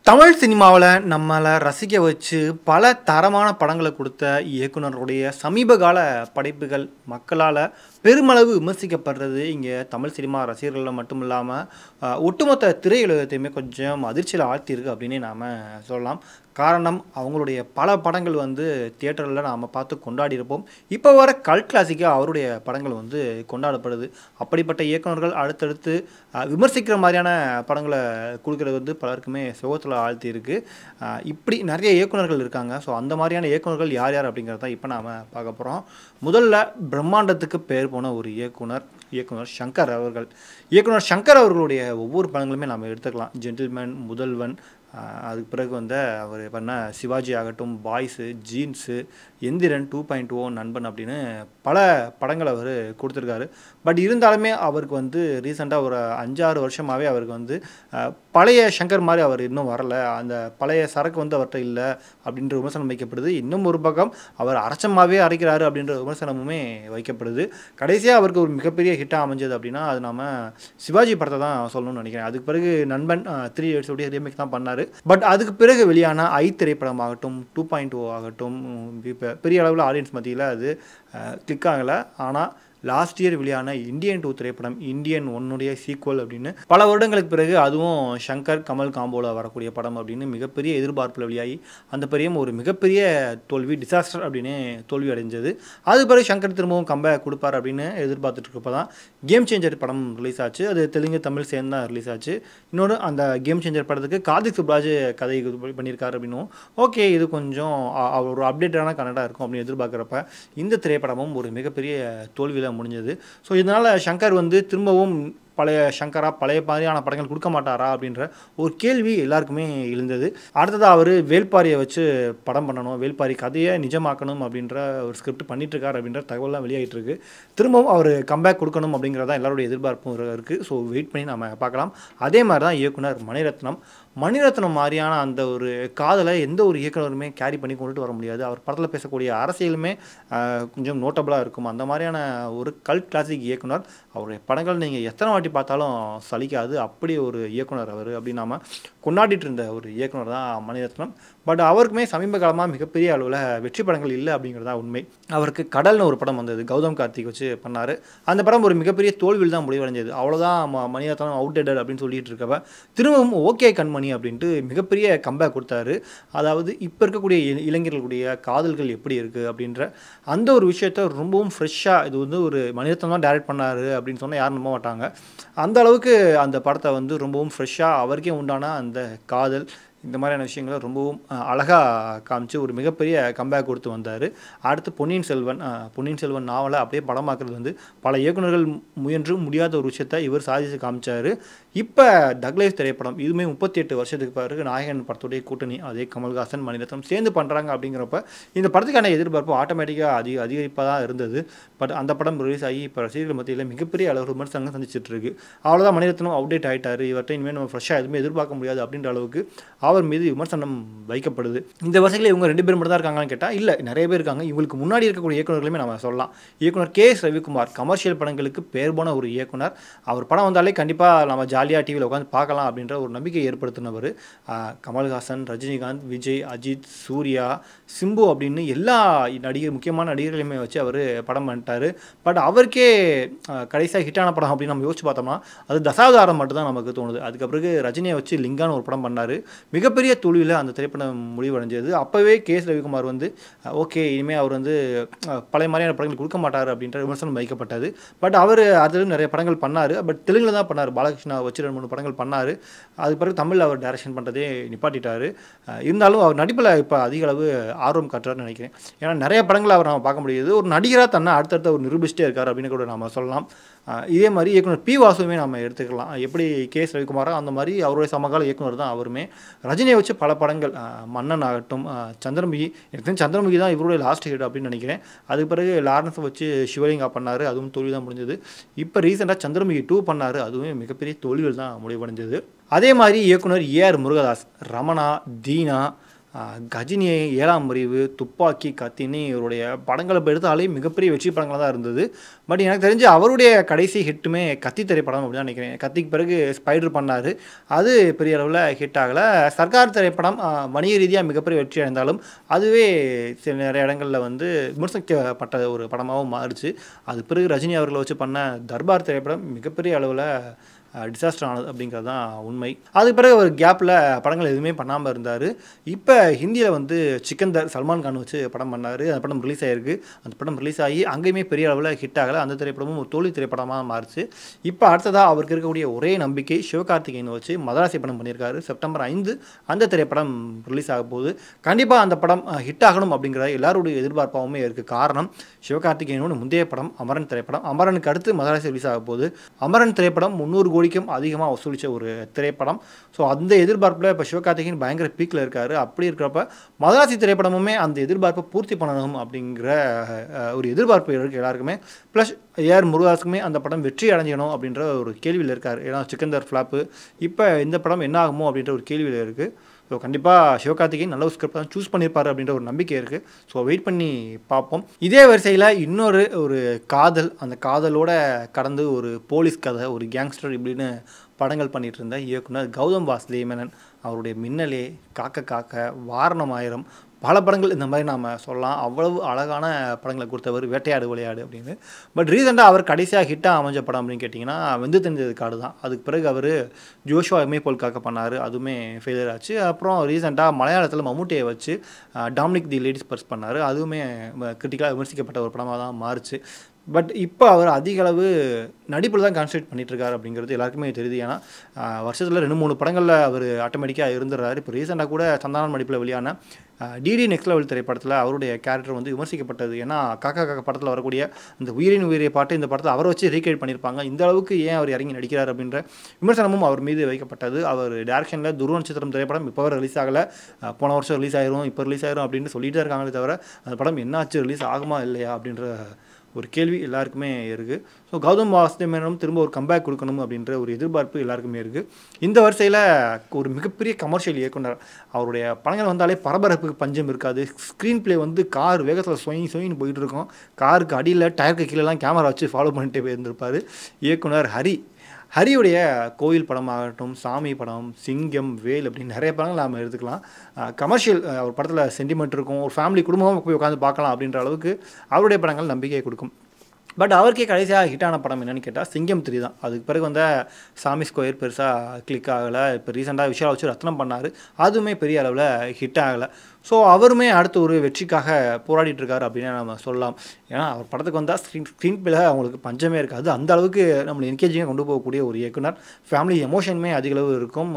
தமிழ் சினிமாவில் நம்மளை ரசிக்க வச்சு பல தரமான படங்களை கொடுத்த இயக்குனருடைய சமீபகால படைப்புகள் மக்களால் பெருமளவு விமர்சிக்கப்படுறது இங்கே தமிழ் சினிமா ரசிகர்களில் மட்டும் இல்லாமல் ஒட்டுமொத்த திரையுலகத்தையுமே கொஞ்சம் அதிர்ச்சியில் ஆழ்த்தியிருக்கு அப்படின்னு நாம் சொல்லலாம். காரணம், அவங்களுடைய பல படங்கள் தியேட்டரில் நாம் பார்த்து கொண்டாடி இருப்போம். இப்போ வர கல்ட் கிளாசிக்காக அவருடைய படங்கள் கொண்டாடப்படுது. அப்படிப்பட்ட இயக்குனர்கள் அடுத்தடுத்து விமர்சிக்கிற மாதிரியான படங்களை கொடுக்கறது பலருக்குமே சுகத்தில் ஆழ்த்தி இருக்குது. இப்படி நிறைய இயக்குனர்கள் இருக்காங்க. ஸோ அந்த மாதிரியான இயக்குனர்கள் யார் யார் அப்படிங்கிறத இப்போ நாம் பார்க்க போகிறோம். முதல்ல பிரம்மாண்டத்துக்கு பேர் போன ஒரு இயக்குனர் சங்கர் அவர்கள். இயக்குனர் சங்கர் அவர்களுடைய ஒவ்வொரு படங்களுமே நாம் எடுத்துக்கலாம். ஜென்டில்மேன், முதல்வன், அதுக்கு பிறகு அவர் பண்ண சிவாஜி ஆகட்டும், பாய்ஸு, ஜீன்ஸு, எந்திரன், 2.0, நண்பன் அப்படின்னு பல படங்கள் அவர் கொடுத்துருக்காரு. பட் இருந்தாலுமே அவருக்கு ரீசெண்டாக ஒரு 5-6 வருஷமாகவே அவருக்கு பழைய சங்கர் மாதிரி அவர் இன்னும் வரலை. அந்த பழைய சரக்கு அவர்கிட்ட இல்லை அப்படின்ற விமர்சனம் வைக்கப்படுது. இன்னும் ஒரு பக்கம் அவர் அரைச்சமாகவே அரைக்கிறாரு அப்படின்ற விமர்சனமுமே வைக்கப்படுது. கடைசியாக அவருக்கு ஒரு மிகப்பெரிய ஹிட்டாக அமைஞ்சது அப்படின்னா அது நம்ம சிவாஜி படத்தை தான் சொல்லணும்னு நினைக்கிறேன். அதுக்கு பிறகு நண்பன் 3 இயர்ஸோடைய ரீமேக் தான் பண்ணார். பட் அதுக்கு பிறகு வெளியான ஐ திரைப்படம் ஆகட்டும், 2.0 ஆகட்டும், பெரிய அளவில் ஆடியன்ஸ் மத்தியில் அது கிளிக் ஆகலை. ஆனால் லாஸ்ட் இயர் வெளியான இந்தியன் 2 திரைப்படம், இந்தியன் 1 சீக்வல் அப்படின்னு பல வருடங்களுக்கு பிறகு அதுவும் சங்கர் கமல் காம்போவில் வரக்கூடிய படம் அப்படின்னு மிகப்பெரிய எதிர்பார்ப்பில் வெளியாகி அந்த பெரியும் ஒரு மிகப்பெரிய தோல்வி, டிசாஸ்டர் அப்படின்னு தோல்வி அடைஞ்சது. அது பிறகு சங்கர் திரும்பவும் கம்பேக் கொடுப்பார் அப்படின்னு எதிர்பார்த்துட்டு இருக்கப்போ தான் கேம் சேஞ்சர் படம் ரிலீஸ் ஆச்சு. அது தெலுங்கு தமிழ் சேர்ந்து தான் ரிலீஸ் ஆச்சு. இன்னொன்று, அந்த கேம் சேஞ்சர் படத்துக்கு கார்த்திக் சுப்ராஜ் கதை பண்ணியிருக்காரு அப்படின்னும் ஓகே இது கொஞ்சம் ஒரு அப்டேட்டான கனடாக இருக்கும் அப்படின்னு எதிர்பார்க்குறப்ப இந்த திரைப்படமும் ஒரு மிகப்பெரிய தோல்வியில் முடிஞ்சது. ஸோ இதனால் சங்கர் திரும்பவும் பழைய சங்கரா, பழைய மாதிரியான படங்கள் கொடுக்க மாட்டாரா அப்படின்ற ஒரு கேள்வி எல்லாருக்குமே எழுந்தது. அடுத்ததாக அவர் வேல்பாரியை வச்சு படம் பண்ணணும், வேல்பாரி கதையை நிஜமாக்கணும் அப்படின்ற ஒரு ஸ்கிரிப்ட் பண்ணிட்டுருக்கார் அப்படின்ற தகவலாம் வெளியாகிட்டு இருக்கு. திரும்பவும் அவர் கம்பேக் கொடுக்கணும் அப்படிங்கிறதான் எல்லாருடைய எதிர்பார்ப்பும் இருக்குது. ஸோ வெயிட் பண்ணி நம்ம பார்க்கலாம். அதே மாதிரி தான் இயக்குனர் மணிரத்னம் மாதிரியான அந்த ஒரு காதலை எந்த ஒரு இயக்குனருமே கேரி பண்ணி கொண்டுட்டு வர முடியாது. அவர் படத்தில் பேசக்கூடிய அரசியலுமே கொஞ்சம் நோட்டபுளாக இருக்கும். அந்த மாதிரியான ஒரு கல்ட் கிளாசிக் இயக்குனர். அவருடைய படங்கள் நீங்கள் எத்தனை வாட்டி பார்த்தாலும் சலிக்காது. அப்படி ஒரு இயக்குனர் அவர் அப்படின்னு நாம் கொண்டாடிட்டு இருந்த ஒரு இயக்குனர் தான் மணிரத்னம். பட் அவருக்குமே சமீப காலமாக மிகப்பெரிய அளவில் வெற்றி படங்கள் இல்லை அப்படிங்கிறதா உண்மை. அவருக்கு கடல்னு ஒரு படம் வந்தது, கௌதம் கார்த்திக் வச்சு பண்ணார். அந்த படம் ஒரு மிகப்பெரிய தோல்வியில் தான் முடிவடைஞ்சது. அவ்வளோதான், மணிரத்னம் அவுட்டேடட் அப்படின்னு சொல்லிட்டு இருக்கப்ப திரும்பவும் ஓகே கண்மணி அப்படின்ட்டு மிகப்பெரிய கம்பேக் கொடுத்தாரு. அதாவது இப்போ இருக்கக்கூடிய இளைஞர்களுடைய காதல்கள் எப்படி இருக்குது அப்படின்ற அந்த ஒரு விஷயத்த ரொம்பவும் ஃப்ரெஷ்ஷாக இது ஒரு மணிரத்னம் தான் டைரக்ட் பண்ணார் அப்படின்னு சொன்னால் யாரும் நம்ப மாட்டாங்க. அந்த அளவுக்கு அந்த படத்தை ரொம்பவும் ஃப்ரெஷ்ஷாக அவருக்கே உண்டான அந்த காதல் இந்த மாதிரியான விஷயங்களை ரொம்பவும் அழகாக காமிச்சு ஒரு மிகப்பெரிய கம்பேக் கொடுத்து வந்தார். அடுத்து பொன்னியின் செல்வன் நாவலை அப்படியே படமாக்குறது பல இயக்குநர்கள் முயன்று முடியாத ஒரு விஷயத்தை இவர் சாதித்து காமிச்சார். இப்போ டக்லைஃப் திரைப்படம், இதுவுமே 38 வருஷத்துக்கு பிறகு நாயகன் படத்துடைய கூட்டணி, அதே கமல்ஹாசன் மணிரத்னம் சேர்ந்து பண்ணுறாங்க அப்படிங்கிறப்ப இந்த படத்துக்கான எதிர்பார்ப்பு ஆட்டோமேட்டிக்காக அதிகரிப்பாக தான் இருந்தது. பட் அந்த படம் ரிலீஸ் ஆகி இப்போ ரசிகர்கள் மத்தியில் மிகப்பெரிய அளவு விமர்சனங்கள் சந்திச்சிட்டு இருக்கு. அவ்வளோதான், மணிரத்னம் அப்டேட் ஆகிட்டார், இவர்கிட்ட இனிமேல் நம்ம ஃப்ரெஷ்ஷாக எதுவுமே எதிர்பார்க்க முடியாது அப்படின்ற அளவுக்கு அவர் மீது விமர்சனம் வைக்கப்படுது. இந்த வருஷத்தில் இவங்க 2 பேர் மட்டும் தான் இருக்காங்கன்னு கேட்டால் இல்லை, நிறைய பேர் இருக்காங்க. இவங்களுக்கு முன்னாடி இருக்கக்கூடிய இயக்குநர்களுமே நம்ம சொல்லலாம். இயக்குனர் கே.எஸ். ரவிக்குமார் கமர்ஷியல் படங்களுக்கு பேர் போன ஒரு இயக்குனர். அவர் படம் வந்தாலே கண்டிப்பாக நம்ம ஜாலியாக டிவியில் உட்காந்து பார்க்கலாம் அப்படின்ற ஒரு நம்பிக்கை ஏற்படுத்தினவர். கமல்ஹாசன், ரஜினிகாந்த், விஜய், அஜித், சூர்யா, சிம்பு அப்படின்னு எல்லா முக்கியமான நடிகர்களையுமே வச்சு அவர் படம் பண்ணிட்டார். பட் அவருக்கே கடைசியாக ஹிட்டான படம் அப்படின்னு நம்ம யோசிச்சு பார்த்தோம்னா அது தசாவதாரம் மட்டும் தான் நமக்கு தோணுது. அதுக்கப்புறம் ரஜினியை வச்சு லிங்கான்னு ஒரு படம் பண்ணார். மிகப்பெரிய தோல்வியில் அந்த திரைப்படம் முடிவடைஞ்சது. அப்போவே கே.எஸ். ரவிக்குமார் ஓகே இனிமேல் அவர் பழைய மாதிரியான படங்கள் கொடுக்க மாட்டார் அப்படின்ற விமர்சனம் வைக்கப்பட்டது. பட் அவர் அதில் நிறைய படங்கள் பண்ணார். பட் தெலுங்கில் தான் பண்ணார். பாலகிருஷ்ணா வச்சு 2-3 படங்கள் பண்ணார். அதுக்கு பிறகு தமிழில் அவர் டைரக்ஷன் பண்ணுறதே நிப்பாட்டிட்டார். இருந்தாலும் அவர் நடிப்பில் இப்போ அதிக அளவு ஆர்வம் காட்டுறாருன்னு நினைக்கிறேன். ஏன்னா நிறைய படங்கள் அவர் நம்ம பார்க்க முடியுது. ஒரு நடிகராக தன்னை அடுத்தடுத்த ஒரு நிரூபிச்சிட்டே இருக்கார் அப்படின்னு கூட நம்ம சொல்லலாம். இதே மாதிரி இயக்குனர் பி. வாசுவுமே நம்ம எடுத்துக்கலாம். எப்படி கே.எஸ். ரவிக்குமாரோ அந்த மாதிரி அவருடைய சமகால இயக்குனர் தான் அவருமே. ரஜினியை வச்சு பல படங்கள், மன்னன் ஆகட்டும், சந்திரமுகி, எனக்கு தெரிஞ்ச சந்திரமுகி தான் இவருடைய லாஸ்ட் ஹிட் அப்படின்னு நினைக்கிறேன். அதுக்கு பிறகு லாரன்ஸை வச்சு சிவலிங்கா பண்ணார், அதுவும் தோல்வி தான் முடிஞ்சது. இப்போ ரீசெண்டாக சந்திரமுகி 2 பண்ணார், அதுவுமே மிகப்பெரிய தோல்விகள் தான் முடிவடைஞ்சது. அதே மாதிரி இயக்குனர் ஏ.ஆர். முருகதாஸ், ரமணா, தீனா, கஜினி, 7ஆம் அறிவு, துப்பாக்கி, கத்தின்னு இவருடைய படங்களை எடுத்தாலே மிகப்பெரிய வெற்றி படங்களாக தான் இருந்தது. பட் எனக்கு தெரிஞ்சு அவருடைய கடைசி ஹிட்டுமே கத்தி திரைப்படம் அப்படின்னு தான் நினைக்கிறேன். கத்திக்கு பிறகு ஸ்பைடர் பண்ணார், அது பெரிய அளவில் ஹிட் ஆகலை. சர்க்கார் திரைப்படம் வணிக ரீதியாக மிகப்பெரிய வெற்றி அடைந்தாலும் அதுவே நிறைய இடங்களில் வந்து விமர்சிக்கப்பட்ட ஒரு படமாகவும் மாறிச்சு. அது பிறகு ரஜினி அவர்களை வச்சு பண்ண தர்பார் திரைப்படம் மிகப்பெரிய அளவில் டிசாஸ்டர் ஆனது அப்படிங்கிறது தான் உண்மை. அதுக்கு பிறகு ஒரு கேப்பில் படங்கள் எதுவுமே பண்ணாமல் இருந்தார். இப்போ ஹிந்தியில் வந்து சிக்கந்தர் சல்மான் கான் வச்சு படம் பண்ணார். அந்த படம் ரிலீஸ் ஆகிருக்கு. அந்த படம் ரிலீஸ் ஆகி அங்கேயுமே பெரிய அளவில் ஹிட் ஆகலை. அந்த திரைப்படமும் ஒரு தோல்வி திரைப்படமாக மாறிச்சு. இப்போ அடுத்ததாக அவருக்கு இருக்கக்கூடிய ஒரே நம்பிக்கை சிவகார்த்திகேயன் வச்சு மதராசி படம் பண்ணியிருக்காரு. செப்டம்பர் 5 அந்த திரைப்படம் ரிலீஸ் ஆக போகுது. கண்டிப்பாக அந்த படம் ஹிட் ஆகணும் அப்படிங்கிற எல்லாருடைய எதிர்பார்ப்பாகவுமே இருக்குது. காரணம், சிவகார்த்திகேயனோட முந்தைய படம் அமரன் திரைப்படம். அமரனுக்கு அடுத்து மதராசி ரிலீஸ் ஆக போகுது. அமரன் திரைப்படம் 300 கோடிக்கும் அதிகமாக வசூலித்த ஒரு திரைப்படம். ஸோ அந்த எதிர்பார்ப்பில் இப்போ சிவகார்த்திகேயன் பயங்கர பீக்கில் இருக்கார். அப்படி இருக்கிறப்ப மதராசி திரைப்படமுமே அந்த எதிர்பார்ப்பை பூர்த்தி பண்ணணும் அப்படிங்கிற ஒரு எதிர்பார்ப்பு இருக்குது எல்லாருக்குமே. ப்ளஸ் ஏஆர் முருகதாஸுக்குமே அந்த படம் வெற்றி அடைஞ்சிக்கணும் அப்படின்ற ஒரு கேள்வியில் இருக்கார். ஏன்னா சிக்கந்தர் ஃப்ளாப்பு, இப்போ இந்த படம் என்ன ஆகுமோ அப்படின்ற ஒரு கேள்வியில் இருக்குது. ஸோ கண்டிப்பாக சிவகார்த்திகேயன் நல்ல ஒரு ஸ்கிரிப்ட் தான் சூஸ் பண்ணியிருப்பார் அப்படின்ற ஒரு நம்பிக்கை இருக்குது. ஸோ வெயிட் பண்ணி பார்ப்போம். இதே வரிசையில் இன்னொரு காதல், அந்த காதலோட கடந்து ஒரு போலீஸ் கதை, ஒரு கேங்ஸ்டர் இப்படின்னு படங்கள் பண்ணிகிட்டு இருந்த இயக்குனர் கௌதம் வாசுதேவ். அவருடைய மின்னலே, காக்க காக்க, வாரணம் ஆயிரம், பல படங்கள் இந்த மாதிரி நாம் சொல்லலாம். அவ்வளவு அழகான படங்களை கொடுத்தவர் வேட்டையாடு விளையாடு அப்படின்னு. பட் ரீசெண்டாக அவர் கடைசியாக ஹிட்டாக அமைஞ்ச படம் அப்படின்னு கேட்டிங்கன்னா வெந்து தெரிஞ்சது காடு தான். அதுக்கு பிறகு அவர் ஜோஷுவா எம்ஏ போல் காக்க பண்ணார், அதுவுமே ஃபெயிலியர் ஆச்சு. அப்புறம் ரீசெண்டாக மலையாளத்தில் மம்முட்டியை வச்சு டாமினிக் தி லேடிஸ் பர்ஸ் பண்ணார், அதுவுமே கிரிட்டிக்கலாக விமர்சிக்கப்பட்ட ஒரு படமாக தான் மாறுச்சு. பட் இப்போ அவர் அதிக அளவு நடிப்பில் தான் கான்சன்ட்ரேட் பண்ணிகிட்ருக்காரு அப்படிங்கிறது எல்லாருக்குமே தெரியுது. ஏன்னா வருஷத்தில் 2-3 படங்களில் அவர் ஆட்டோமேட்டிக்காக இருந்துடுறாரு. இப்போ ரீசெண்டாக கூட சந்தானம் நடிப்பில் வெளியான டிடி நெக்ஸ்ட் லெவல் திரைப்படத்தில் அவருடைய கேரக்டர் வந்து விமர்சிக்கப்பட்டது. ஏன்னா காக்கா காக்கா படத்தில் வரக்கூடிய அந்த உயிரின் உயிரை பாட்டு இந்த படத்தில் அவரை வச்சு ரீக்ரியேட் பண்ணியிருப்பாங்க. இந்த அளவுக்கு ஏன் அவர் இறங்கி நடிக்கிறார் அப்படின்ற விமர்சனமும் அவர் மீது வைக்கப்பட்டது. அவர் டேரக்ஷனில் துருவ நட்சத்திரம் திரைப்படம் இப்போ வரை ரிலீஸ் ஆகலை, போன வருஷம் ரிலீஸ் ஆயிரும், இப்போ ரிலீஸ் ஆயிரும் அப்படின்னு சொல்லிகிட்டே இருக்காங்களே தவிர அந்த படம் என்னாச்சு, ரிலீஸ் ஆகுமா இல்லையா அப்படின்ற ஒரு கேள்வி எல்லாருக்குமே இருக்குது. ஸோ கௌதம் வாசுதேவ் திரும்ப ஒரு கம்பேக் கொடுக்கணும் அப்படின்ற ஒரு எதிர்பார்ப்பு எல்லாருக்குமே இருக்குது. இந்த வரிசையில் ஒரு மிகப்பெரிய கமர்ஷியல் இயக்குனர், அவருடைய படங்கள் வந்தாலே பரபரப்புக்கு பஞ்சம் இருக்காது. ஸ்க்ரீன் பிளே வந்து கார் வேகத்தில் சொயின்னு போயிட்டு இருக்கும். காருக்கு அடியில் டயருக்கு கீழெல்லாம் கேமரா வச்சு ஃபாலோ பண்ணிட்டு போயிருந்திருப்பார் இயக்குனர் ஹரியுடைய கோயில் படமாகட்டும், சாமி படம், சிங்கம், வேல் அப்படின்னு நிறைய படங்கள் நாம் எடுத்துக்கலாம். கமர்ஷியல் ஒரு படத்தில் சென்டிமெண்ட் இருக்கும், ஒரு ஃபேமிலி குடும்பமாக போய் உட்காந்து பார்க்கலாம் அப்படின்ற அளவுக்கு அவருடைய படங்கள் நம்பிக்கையை கொடுக்கும். பட் அவருக்கே கடைசியாக ஹிட்டான படம் என்னென்னு கேட்டால் சிங்கம் 3 தான். அதுக்கு பிறகு வந்த சாமி ஸ்கொயர் பெருசாக கிளிக் ஆகலை. இப்போ ரீசெண்டாக விஷால் வச்சு ரத்னம் பண்ணார், அதுவுமே பெரிய அளவில் ஹிட் ஆகலை. ஸோ அவருமே அடுத்து ஒரு வெற்றிக்காக போராடிட்டு இருக்காரு அப்படின்னு நம்ம சொல்லலாம். ஏன்னா அவர் படத்துக்கு வந்தால் ஸ்க்ரீன் பிளே அவங்களுக்கு பஞ்சமே இருக்காது. அந்த அளவுக்கு நம்மளை என்கேஜிங்காக கொண்டு போகக்கூடிய ஒரு இயக்குனர். ஃபேமிலி எமோஷனுமே அதிக அளவு இருக்கும்.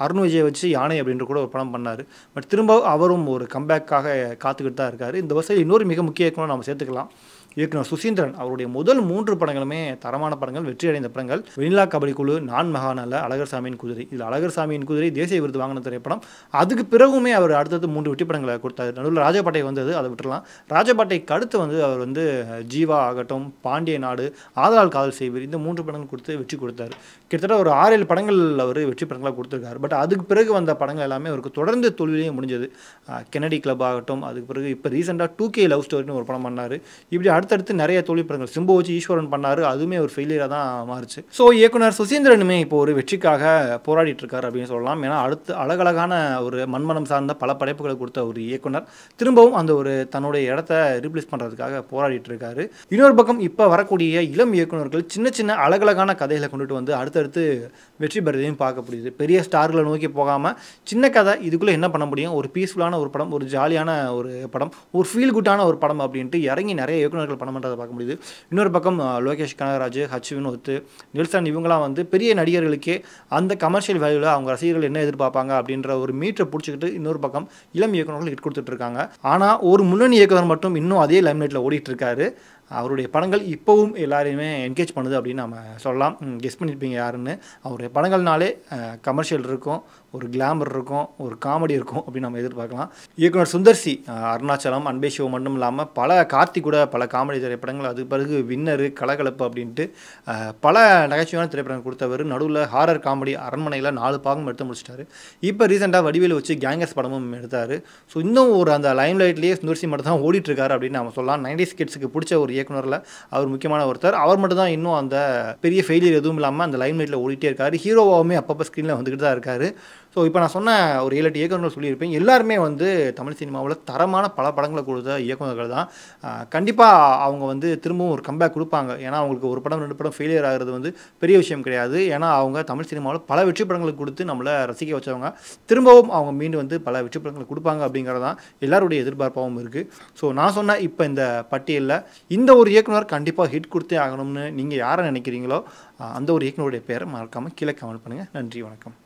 அருண் விஜய் வச்சு யானை அப்படின்ற கூட ஒரு படம் பண்ணார். பட் திரும்ப அவரும் ஒரு கம்பேக்காக காத்துக்கிட்டு தான் இருக்கார். இந்த வருஷம் இன்னொரு மிக முக்கிய இயக்குனர் நம்ம சேர்த்துக்கலாம், இயக்குனர் சுசீந்திரன். அவருடைய முதல் 3 படங்களுமே தரமான படங்கள், வெற்றி அடைந்த படங்கள். வெண்ணிலா கபடி குழு, நான் மகாநல்ல, அழகர் சாமியின் குதிரை. இதில் அழகர் சாமியின் குதிரை தேசிய விருது வாங்கின திரைப்படம். அதுக்கு பிறகுமே அவர் அடுத்தது 3 வெற்றி படங்களை கொடுத்தாரு. நடுவில் ராஜபாட்டை வந்தது, அதை விட்டுலாம். ராஜபாட்டைக்கு அடுத்து வந்து அவர் வந்து ஜீவா ஆகட்டும், பாண்டிய நாடு, ஆதலால் காதல் செய்வீர், இந்த 3 படங்கள் கொடுத்து வெற்றி கொடுத்தாரு. கிட்டத்தட்ட ஒரு 6-7 படங்கள் அவர் வெற்றி படங்களாக கொடுத்துருக்காரு. பட் அதுக்கு பிறகு வந்த படங்கள் எல்லாமே அவருக்கு தொடர்ந்து தோல்வியிலேயே முடிஞ்சது. கெனடி கிளப் ஆகட்டும், அதுக்கு பிறகு இப்போ ரீசெண்டாக 2K லவ் ஸ்டோரின்னு ஒரு படம் பண்ணார். இப்படி அடுத்தடுத்து நிறைய தோல்வி படங்கள், சிம்பு வச்சு ஈஸ்வரன் பண்ணார், அதுவுமே ஒரு ஃபெயிலியராக தான் மாறுச்சு. ஸோ இயக்குனர் சுசீந்திரனுமே இப்போ ஒரு வெற்றிக்காக போராடிட்டு இருக்காரு அப்படின்னு சொல்லலாம். ஏன்னா அடுத்து அழகழகான ஒரு மண்மனம் சார்ந்த பல படைப்புகளை கொடுத்த ஒரு இயக்குனர் திரும்பவும் அந்த ஒரு தன்னுடைய இடத்த ரீப்ளேஸ் பண்ணுறதுக்காக போராடிட்டு இருக்காரு. இன்னொரு பக்கம் இப்போ வரக்கூடிய இளம் இயக்குநர்கள் சின்ன சின்ன அழகழகான கதைகளை கொண்டுட்டு வந்து அடுத்தடுத்து வெற்றி பெறதையும் பார்க்க முடியுது. பெரிய ஸ்டார்களை நோக்கி போகாமல் சின்ன கதை, இதுக்குள்ளே என்ன பண்ண முடியும், ஒரு பீஸ்ஃபுல்லான ஒரு படம், ஒரு ஜாலியான ஒரு படம், ஒரு ஃபீல் குட்டான ஒரு படம் அப்படின்ட்டு இறங்கி நிறைய இயக்குநர்கள் படம் பண்ணுறதை பார்க்க முடியுது. இன்னொரு பக்கம் லோகேஷ் கனகராஜ், ஹச் வினோத், நெல்சன், இவங்களாம் வந்து பெரிய நடிகர்களுக்கே அந்த கமர்ஷியல் வேல்யூவில் அவங்க ரசிகர்கள் என்ன எதிர்பார்ப்பாங்க அப்படின்ற ஒரு மீட்டரை பிடிச்சிக்கிட்டு இன்னொரு பக்கம் இளம் இயக்குநர்கள் ஹிட் கொடுத்துட்டு இருக்காங்க. ஆனால் ஒரு முன்னணி இயக்குனர் மட்டும் இன்னும் அதே லைம்லைட்டில் ஓடிட்டு இருக்காரு. அவருடைய படங்கள் இப்போவும் எல்லாரையுமே என்கேஜ் பண்ணுது அப்படின்னு நம்ம சொல்லலாம். கெஸ் பண்ணியிருப்பீங்க யாருன்னு. அவருடைய படங்கள்னாலே கமர்ஷியல் இருக்கும், ஒரு கிளாமர் இருக்கும், ஒரு காமெடி இருக்கும் அப்படின்னு நம்ம எதிர்பார்க்கலாம். இயக்குனர் சுந்தர்சி அருணாச்சலம், அன்பே சிவம் மட்டும் இல்லாமல் கார்த்திக் கூட பல காமெடி திரைப்படங்கள், அது பிறகு வின்னரு, கலகலப்பு அப்படின்ட்டு பல நகைச்சுவையான திரைப்படங்கள் கொடுத்தவர். நடுவில் ஹாரர் காமெடி அரண்மனையில் 4 பாகம் எடுத்து முடிச்சிட்டாரு. இப்போ ரீசெண்டாக வடிவேலு வச்சு கேங்கர்ஸ் படமும் எடுத்தார். ஸோ இன்னும் ஒரு அந்த லைம் லைட்லேயே சுந்தர்சி மட்டும் தான் ஓடிட்டுருக்காரு அப்படின்னு நம்ம சொல்லலாம். 90s கிட்ஸுக்கு பிடிச்ச ஒரு இயக்குனரில் அவர் முக்கியமான ஒருத்தர். அவர் மட்டும் தான் இன்னும் அந்த பெரிய ஃபெயிலியர் எதுவும் இல்லாமல் அந்த லைம் லைட்டில் ஓடிட்டே இருக்காரு. ஹீரோவாகவுமே அப்பப்போ ஸ்க்ரீனில் வந்துக்கிட்டு தான் இருக்காரு. ஸோ இப்போ நான் சொன்ன ஒரு 7-8 இயக்குநர்கள் சொல்லியிருப்பேன். எல்லாருமே தமிழ் சினிமாவில் தரமான பல படங்களை கொடுத்த இயக்குநர்கள் தான். கண்டிப்பாக அவங்க திரும்பவும் ஒரு கம்பேக் கொடுப்பாங்க. ஏன்னா அவங்களுக்கு ஒரு படம் 2 படம் ஃபெயிலியர் ஆகிறது பெரிய விஷயம் கிடையாது. ஏன்னா அவங்க தமிழ் சினிமாவில் பல வெற்றி படங்களை கொடுத்து நம்மளை ரசிக்க வச்சவங்க. திரும்பவும் அவங்க மீண்டும் பல வெற்றி படங்களை கொடுப்பாங்க அப்படிங்கிறது தான் எல்லாருடைய எதிர்பார்ப்பாகவும் இருக்குது. ஸோ நான் சொன்ன இப்போ இந்த பட்டியலில் இந்த ஒரு இயக்குனர் கண்டிப்பாக ஹிட் கொடுத்தே ஆகணும்னு நீங்கள் யாரை நினைக்கிறீங்களோ அந்த ஒரு இயக்குனருடைய பேரை மறக்காமல் கீழே கமெண்ட் பண்ணுங்கள். நன்றி, வணக்கம்.